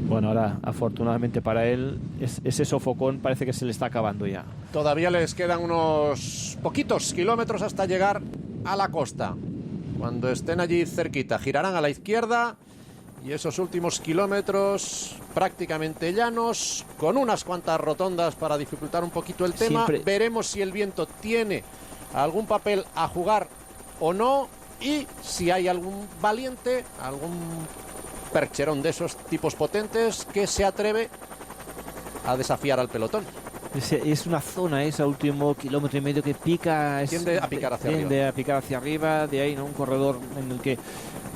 Bueno, ahora afortunadamente para él ese sofocón parece que se le está acabando ya. Todavía les quedan unos poquitos kilómetros hasta llegar a la costa. Cuando estén allí cerquita girarán a la izquierda y esos últimos kilómetros prácticamente llanos, con unas cuantas rotondas para dificultar un poquito el tema. Veremos si el viento tiene algún papel a jugar o no, y si hay algún valiente, algún percherón de esos tipos potentes que se atreve a desafiar al pelotón. Es una zona, ese último kilómetro y medio que pica, tiende a picar hacia arriba. Tiende a picar hacia arriba, de ahí, ¿no? Un corredor en el que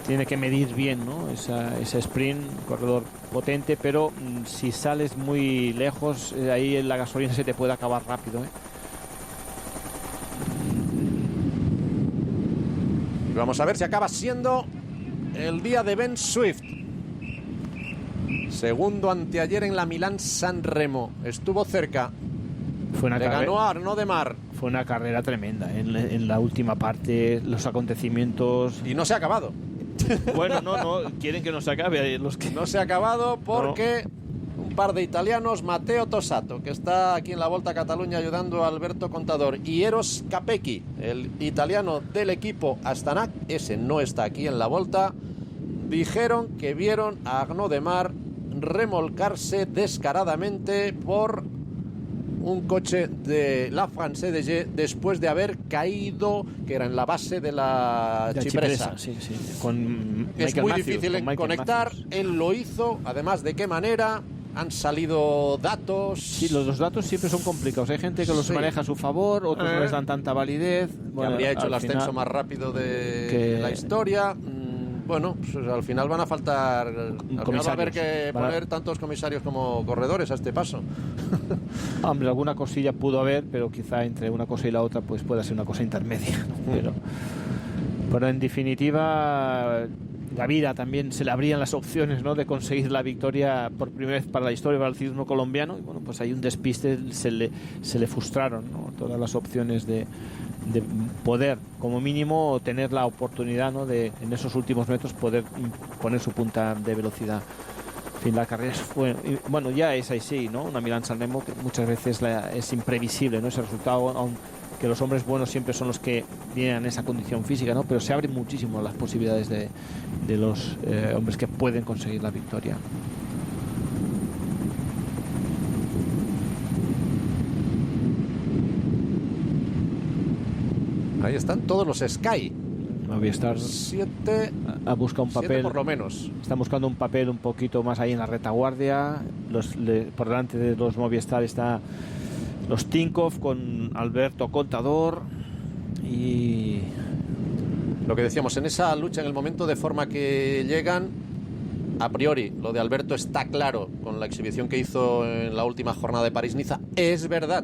tiene que medir bien, ¿no? Ese sprint, un corredor potente, pero si sales muy lejos, ahí la gasolina se te puede acabar rápido, ¿eh? Y vamos a ver si acaba siendo el día de Ben Swift. Segundo anteayer en la Milán-San Remo. Estuvo cerca. Le ganó a Arnaud Démare. Fue una carrera tremenda en la última parte, los acontecimientos. Y no se ha acabado. Bueno, no, quieren que no se acabe. No se ha acabado porque un par de italianos, Matteo Tosato, que está aquí en la Volta a Cataluña ayudando a Alberto Contador, y Eros Capecchi, el italiano del equipo Astana, ese no está aquí en la Volta, dijeron que vieron a Arnaud Démare remolcarse descaradamente por un coche de la France DG después de haber caído, que era en la base de la Cipressa. Sí. Es muy difícil en conectar. Él lo hizo. Además, ¿de qué manera? Han salido datos. Sí, los datos siempre son complicados. Hay gente que los maneja a su favor, otros no les dan tanta validez. Bueno, habría hecho el ascenso más rápido de la historia. Bueno, pues al final van a faltar. Al final va a haber que poner tantos comisarios como corredores a este paso. Hombre, alguna cosilla pudo haber, pero quizá entre una cosa y la otra pues pueda ser una cosa intermedia, ¿no? Pero en definitiva, Gavira también se le abrían las opciones, ¿no?, de conseguir la victoria por primera vez para la historia para el ciclismo colombiano, y bueno, pues hay un despiste, se le frustraron, ¿no?, todas las opciones de poder, como mínimo, tener la oportunidad, ¿no?, de en esos últimos metros poder poner su punta de velocidad. En fin, la carrera fue, bueno, ya es así, ¿no? Una Milán-San Remo que muchas veces es imprevisible, ¿no?, ese resultado, aunque los hombres buenos siempre son los que vienen en esa condición física, ¿no?, pero se abren muchísimo las posibilidades de los hombres que pueden conseguir la victoria. Ahí están todos los Sky. Movistar 7 ha buscado un papel, por lo menos. Están buscando un papel un poquito más ahí en la retaguardia. Por delante de los Movistar está los Tinkoff con Alberto Contador. Y lo que decíamos, en esa lucha, en el momento de forma que llegan, a priori lo de Alberto está claro con la exhibición que hizo en la última jornada de París-Niza. Es verdad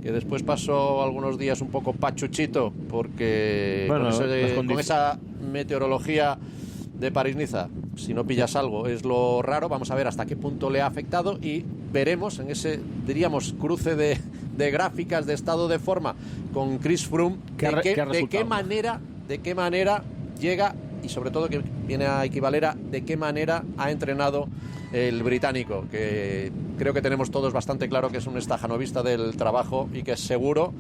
que después pasó algunos días un poco pachuchito porque con esa meteorología de París-Niza, si no pillas algo es lo raro. Vamos a ver hasta qué punto le ha afectado y veremos en ese, diríamos, cruce de gráficas de estado de forma con Chris Froome de qué manera llega, y sobre todo que viene a equivaler a de qué manera ha entrenado el británico, que creo que tenemos todos bastante claro que es un estajanovista del trabajo y que es seguro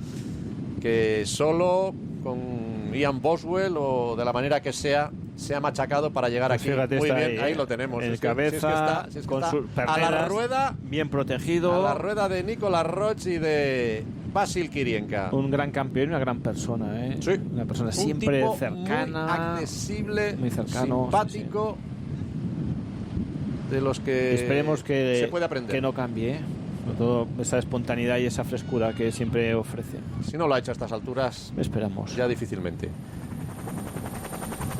que solo con Ian Boswell o de la manera que sea se ha machacado para llegar aquí. Fíjate, muy bien, ahí, ahí lo tenemos. El cabeza, con sus perneras, a la rueda, bien protegido. A la rueda de Nicolas Roche y de Basil Kirienka. Un gran campeón y una gran persona, ¿eh? Sí. Una persona siempre tipo cercana, muy accesible, muy cercano, simpático. Sí. De los que esperemos que se puede aprender, que no cambie, ¿eh? Sobre todo esa espontaneidad y esa frescura que siempre ofrece. Si no lo ha hecho a estas alturas, esperamos. Ya difícilmente.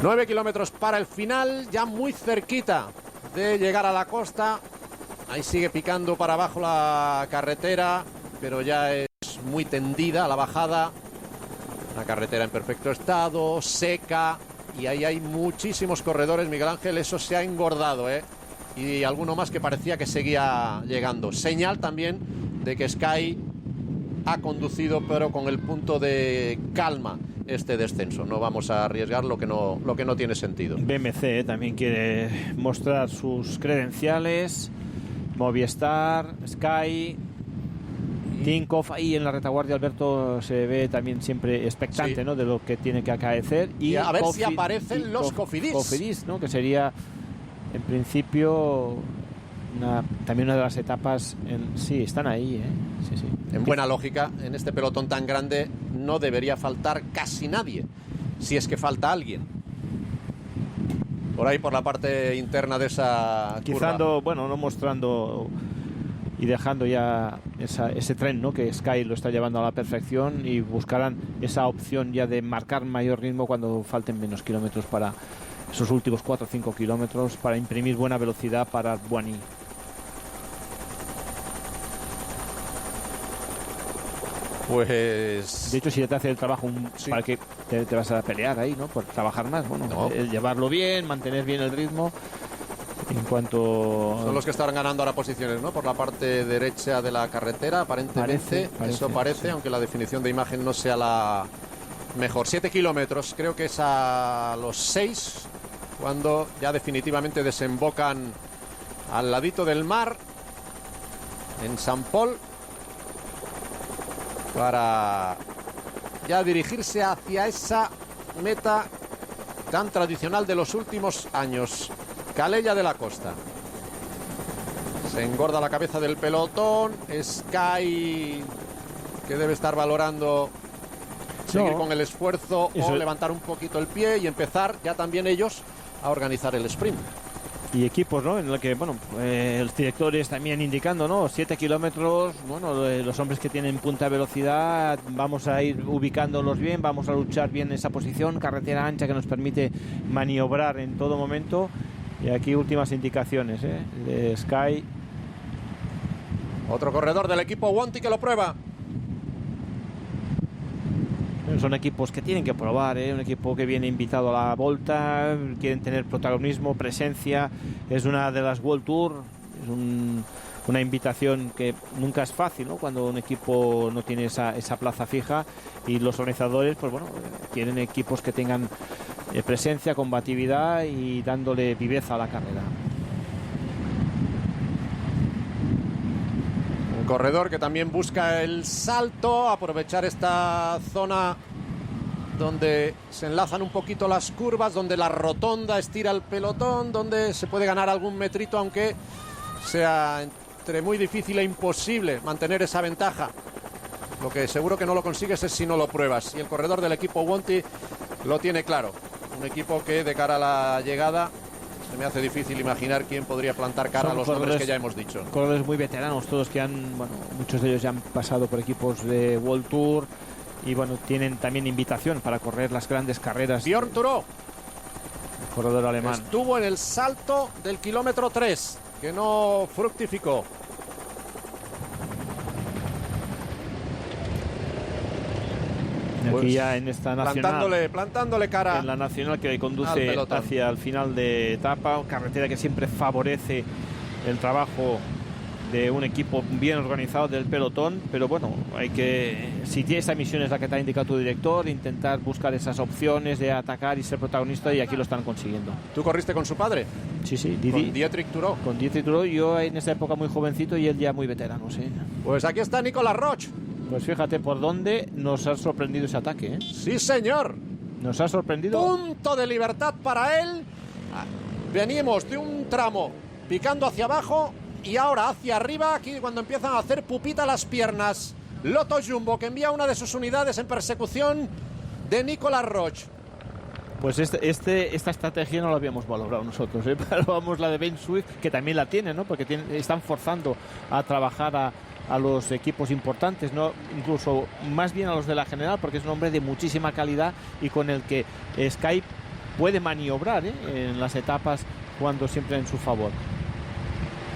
9 kilómetros para el final, ya muy cerquita de llegar a la costa. Ahí sigue picando para abajo la carretera, pero ya es muy tendida a la bajada. La carretera en perfecto estado, seca, y ahí hay muchísimos corredores, Miguel Ángel. Eso se ha engordado, ¿eh? Y alguno más que parecía que seguía llegando. Señal también de que Sky ha conducido, pero con el punto de calma. este descenso. No vamos a arriesgar lo que no tiene sentido. BMC también quiere mostrar sus credenciales. Movistar, Sky, Tinkoff, ahí en la retaguardia Alberto se ve también siempre expectante, sí, ¿no?, de lo que tiene que acaecer. Y a ver si aparecen los Cofidis, ¿no?, que sería en principio también una de las etapas. Sí, están ahí, ¿eh? Sí. En buena lógica, en este pelotón tan grande no debería faltar casi nadie, si es que falta alguien. Por ahí, por la parte interna de esa curva. No mostrando y dejando ya ese tren, ¿no?, que Sky lo está llevando a la perfección, y buscarán esa opción ya de marcar mayor ritmo cuando falten menos kilómetros para esos últimos 4 o 5 kilómetros, para imprimir buena velocidad para Buani. Pues... De hecho, si ya te hace el trabajo sí, para que te vas a pelear ahí, ¿no?, por trabajar más. Bueno, no, llevarlo bien, mantener bien el ritmo. En cuanto... Son los que estarán ganando ahora posiciones, ¿no?, por la parte derecha de la carretera, aparentemente. Eso parece, sí, aunque la definición de imagen no sea la mejor. 7 kilómetros, creo que es a los 6, cuando ya definitivamente desembocan al ladito del mar, en Sant Pol, para ya dirigirse hacia esa meta tan tradicional de los últimos años, Calella de la Costa. Se engorda la cabeza del pelotón. Sky, que debe estar valorando seguir con el esfuerzo o levantar un poquito el pie y empezar ya también ellos a organizar el sprint. Y equipos, ¿no?, en el que, los directores también indicando, ¿no?, 7 kilómetros, los hombres que tienen punta velocidad, vamos a ir ubicándolos bien, vamos a luchar bien en esa posición, carretera ancha que nos permite maniobrar en todo momento. Y aquí últimas indicaciones, de Sky. Otro corredor del equipo Wanty que lo prueba. Son equipos que tienen que probar, un equipo que viene invitado a la Volta, quieren tener protagonismo, presencia. Es una de las World Tour, es una invitación que nunca es fácil, ¿no?, cuando un equipo no tiene esa plaza fija, y los organizadores quieren equipos que tengan presencia, combatividad y dándole viveza a la carrera. Un corredor que también busca el salto, aprovechar esta zona donde se enlazan un poquito las curvas, donde la rotonda estira el pelotón, donde se puede ganar algún metrito, aunque sea entre muy difícil e imposible mantener esa ventaja. Lo que seguro que no lo consigues es si no lo pruebas, y el corredor del equipo Wanty lo tiene claro. Un equipo que de cara a la llegada se me hace difícil imaginar quién podría plantar cara a los nombres que ya hemos dicho. Corredores muy veteranos, todos que muchos de ellos ya han pasado por equipos de World Tour, y tienen también invitación para correr las grandes carreras. Björn Thurau, corredor alemán, estuvo en el salto del kilómetro 3, que no fructificó. Aquí ya en esta nacional, plantándole cara en la nacional que conduce hacia el final de etapa, carretera que siempre favorece el trabajo de un equipo bien organizado del pelotón, pero hay que, si esa misión es la que te ha indicado tu director, intentar buscar esas opciones de atacar y ser protagonista, y aquí lo están consiguiendo. ¿Tú corriste con su padre? Sí, con Dietrich Thurau. Con Dietrich Thurau, yo en esa época muy jovencito y él ya muy veterano, sí. Pues aquí está Nicolas Roche. Pues fíjate por dónde nos ha sorprendido ese ataque, ¿eh? Sí, señor. Nos ha sorprendido. Punto de libertad para él. Venimos de un tramo picando hacia abajo y ahora hacia arriba, aquí cuando empiezan a hacer pupita las piernas. Lotto Jumbo, que envía una de sus unidades en persecución de Nicolas Roche. Pues esta estrategia no la habíamos valorado nosotros, ¿eh? Vamos la de Ben Swift, que también la tiene, ¿no? Porque están forzando a trabajar a los equipos importantes, no, incluso más bien a los de la general, porque es un hombre de muchísima calidad y con el que Sky puede maniobrar, en las etapas, jugando siempre en su favor.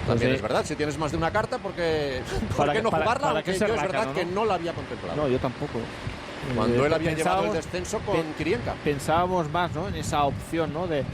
También es verdad, si tienes más de una carta, ¿por qué no jugarla? Aunque yo es verdad que no la había contemplado. No, yo tampoco. Cuando él había llevado el descenso con Kirienka. Pensábamos más, ¿no?, en esa opción, ¿no?, de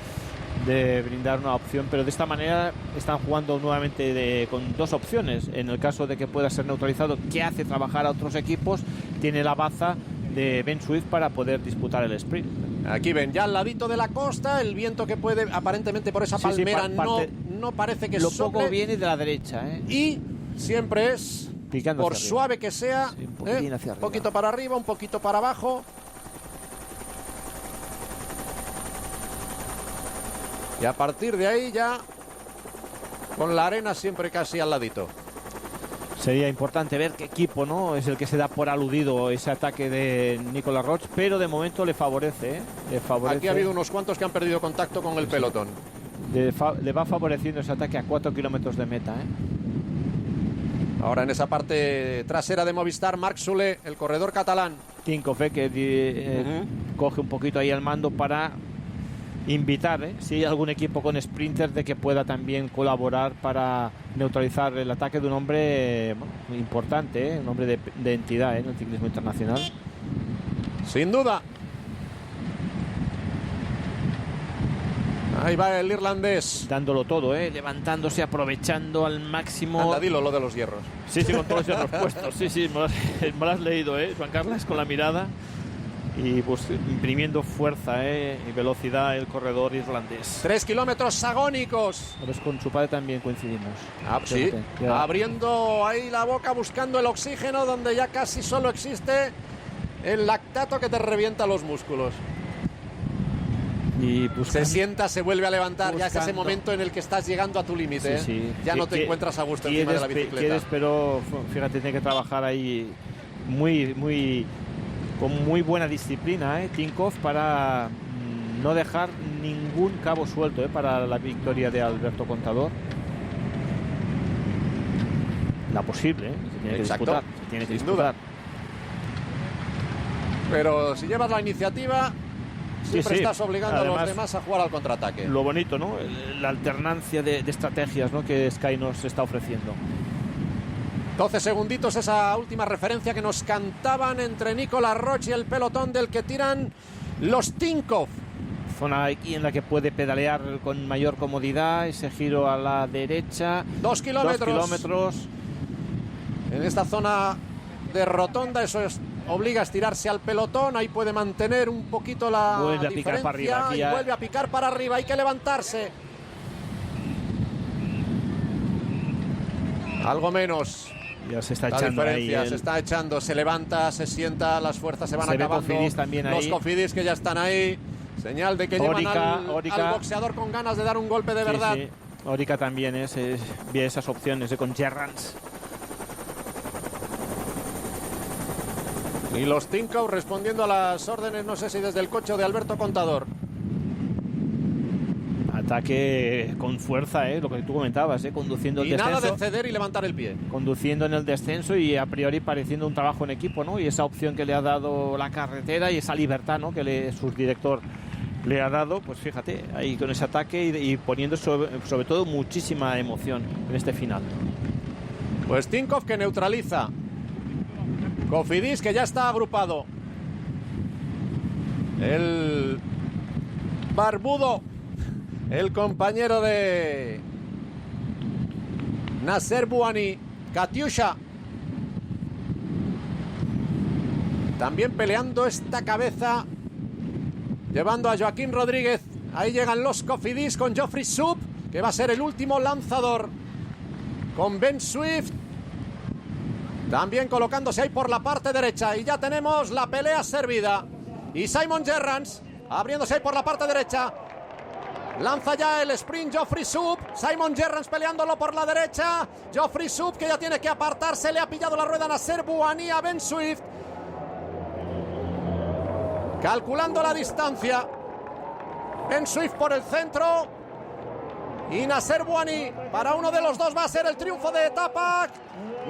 brindar una opción, pero de esta manera están jugando nuevamente con dos opciones. En el caso de que pueda ser neutralizado, que hace trabajar a otros equipos, tiene la baza de Ben Swift para poder disputar el sprint. Aquí ven, ya al ladito de la costa, el viento que puede, aparentemente por esa palmera, no parece que lo sople. poco viene de la derecha, ¿eh? Y siempre es, picando por suave que sea, sí, un poquito para arriba, un poquito para abajo. Y a partir de ahí ya, con la arena siempre casi al ladito. Sería importante ver qué equipo, ¿no?, es el que se da por aludido ese ataque de Nicolas Roig, pero de momento le favorece, ¿eh? Le favorece. Aquí ha habido unos cuantos que han perdido contacto con el pelotón. Le va favoreciendo ese ataque a 4 kilómetros de meta, ¿eh? Ahora en esa parte trasera de Movistar, Marc Soler, el corredor catalán. Tinkoff, que coge un poquito ahí el mando para invitar, si hay algún equipo con sprinters, de que pueda también colaborar para neutralizar el ataque de un hombre importante, un hombre de entidad en el ciclismo internacional. Sin duda. Ahí va el irlandés. Dándolo todo, levantándose, aprovechando al máximo. Anda, dilo lo de los hierros. Sí, con todos los hierros puestos. Sí, me lo has leído, Juan Carlos, con la mirada. Y pues imprimiendo fuerza y velocidad el corredor irlandés. 3 kilómetros agónicos. Pues con su padre también coincidimos. Sí, abriendo ahí la boca, buscando el oxígeno, donde ya casi solo existe el lactato que te revienta los músculos. Y se sienta, se vuelve a levantar. Ya es ese momento en el que estás llegando a tu límite. Sí. Ya no te encuentras a gusto encima de la bicicleta. Pero fíjate, tiene que trabajar ahí con muy buena disciplina, Tinkoff, para no dejar ningún cabo suelto, para la victoria de Alberto Contador. La posible, se tiene que disputar. Pero si llevas la iniciativa, siempre estás obligando a los demás a jugar al contraataque. Lo bonito, ¿no?, la alternancia de estrategias, ¿no?, que Sky nos está ofreciendo. 12 segunditos, esa última referencia que nos cantaban entre Nicolas Roig y el pelotón del que tiran los Tinkoff. Zona aquí en la que puede pedalear con mayor comodidad, ese giro a la derecha. 2 kilómetros. En esta zona de rotonda, eso obliga a estirarse al pelotón. Ahí puede mantener un poquito la vuelve diferencia, a picar para arriba, y vuelve a picar para arriba. Hay que levantarse. Algo menos. Ya se está echando ahí. Se está echando, se levanta, se sienta, las fuerzas se van acabando. Los Cofidis que ya están ahí. Señal de que llevan al boxeador con ganas de dar un golpe de verdad. Sí. Orica también ve esas opciones con Gerrans. Y los Tinkoff respondiendo a las órdenes, no sé si desde el coche de Alberto Contador. Ataque con fuerza, lo que tú comentabas, conduciendo el descenso. Y nada de ceder y levantar el pie. Conduciendo en el descenso y a priori pareciendo un trabajo en equipo, ¿no? Y esa opción que le ha dado la carretera y esa libertad, ¿no?, que su director le ha dado, pues fíjate, ahí con ese ataque y poniendo sobre todo muchísima emoción en este final. Pues Tinkoff que neutraliza. Cofidis que ya está agrupado. El barbudo, el compañero de Nasser Bouhanni, Katyusha, también peleando esta cabeza, llevando a Joaquín Rodríguez. Ahí llegan los Cofidis con Geoffrey Soup, que va a ser el último lanzador, con Ben Swift también colocándose ahí por la parte derecha. Y ya tenemos la pelea servida. Y Simon Gerrans abriéndose ahí por la parte derecha. Lanza ya el sprint Geoffrey Soup. Simon Gerrans peleándolo por la derecha. Geoffrey Soup que ya tiene que apartarse. Le ha pillado la rueda a Nasser Bouhanni, a Ben Swift. Calculando la distancia. Ben Swift por el centro. Y Nasser Bouhanni, para uno de los dos va a ser el triunfo de etapa.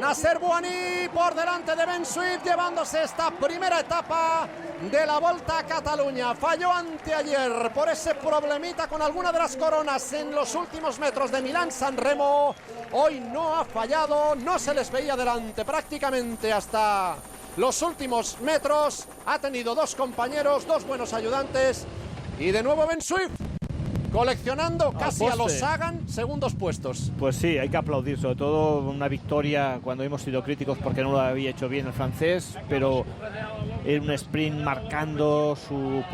Nasser Bouhanni por delante de Ben Swift, llevándose esta primera etapa de la Volta a Cataluña. Falló anteayer por ese problemita con alguna de las coronas en los últimos metros de Milán-San Remo. Hoy no ha fallado, no se les veía delante prácticamente hasta los últimos metros. Ha tenido dos compañeros, dos buenos ayudantes. Y de nuevo Ben Swift coleccionando casi a los Sagan segundos puestos. Pues sí, hay que aplaudir, sobre todo una victoria cuando hemos sido críticos porque no lo había hecho bien el francés, pero en un sprint marcando su